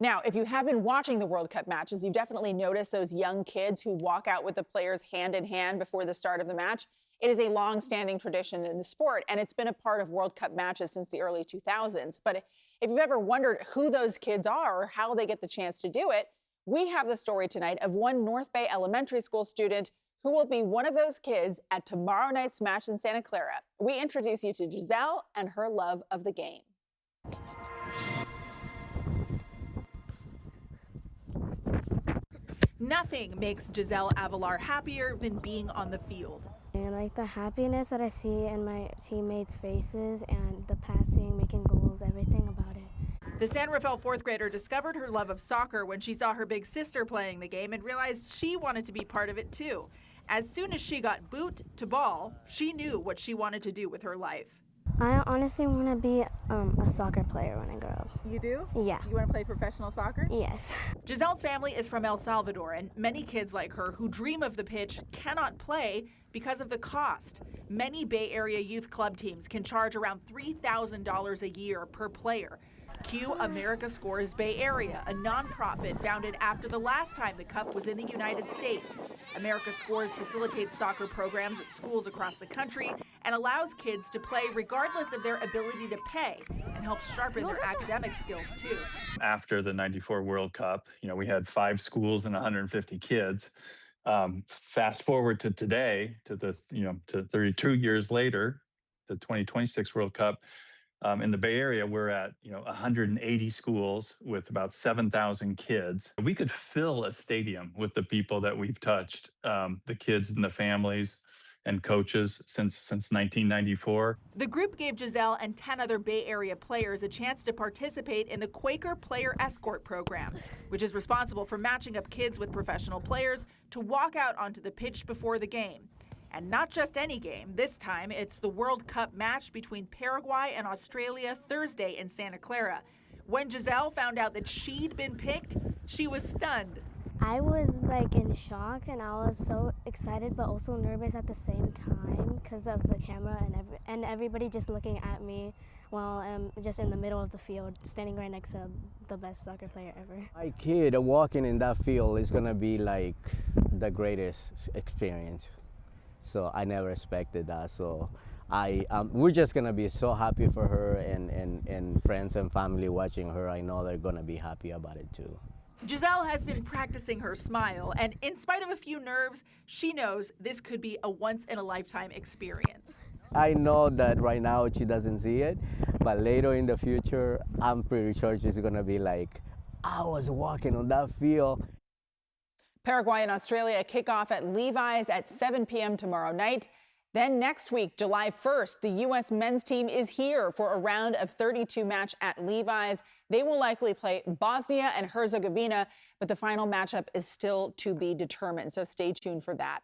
Now, if you have been watching the World Cup matches, you've definitely noticed those young kids who walk out with the players hand in hand before the start of the match. It is a long-standing tradition in the sport, and it's been a part of World Cup matches since the early 2000s. But if you've ever wondered who those kids are or how they get the chance to do it, we have the story tonight of one North Bay Elementary School student who will be one of those kids at tomorrow night's match in Santa Clara. We introduce you to Giselle and her love of the game. Nothing makes Giselle Avalar happier than being on the field. And like the happiness that I see in my teammates' faces and the passing, making goals, everything about it. The San Rafael fourth grader discovered her love of soccer when she saw her big sister playing the game and realized she wanted to be part of it too. As soon as she got boot to ball, she knew what she wanted to do with her life. I honestly want to be a soccer player when I grow up. You do? Yeah. You want to play professional soccer? Yes. Giselle's family is from El Salvador, and many kids like her who dream of the pitch cannot play because of the cost. Many Bay Area youth club teams can charge around $3,000 a year per player. Cue America Scores Bay Area, a nonprofit founded after the last time the Cup was in the United States. America Scores facilitates soccer programs at schools across the country and allows kids to play regardless of their ability to pay, and helps sharpen their academic skills too. After the '94 World Cup, we had 5 schools and 150 kids. Fast forward to today, to 32 years later, the 2026 World Cup. In the Bay Area, we're at 180 schools with about 7,000 kids. We could fill a stadium with the people that we've touched, the kids and the families and coaches since 1994. The group gave Giselle and 10 other Bay Area players a chance to participate in the Quaker Player Escort Program, which is responsible for matching up kids with professional players to walk out onto the pitch before the game. And not just any game. This time, it's the World Cup match between Paraguay and Australia Thursday in Santa Clara. When Giselle found out that she'd been picked, she was stunned. I was like in shock, and I was so excited but also nervous at the same time because of the camera and everybody just looking at me while I'm just in the middle of the field, standing right next to the best soccer player ever. My kid walking in that field is gonna be like the greatest experience. So I never expected that. So we're just gonna be so happy for her, and friends and family watching her. I know they're gonna be happy about it too. Giselle has been practicing her smile, and in spite of a few nerves, she knows this could be a once-in-a-lifetime experience. I know that right now she doesn't see it, but later in the future, I'm pretty sure she's gonna be like, I was walking on that field. Paraguay and Australia kick off at Levi's at 7 p.m. tomorrow night. Then next week, July 1st, the U.S. men's team is here for a round of 32 match at Levi's. They will likely play Bosnia and Herzegovina, but the final matchup is still to be determined, so stay tuned for that.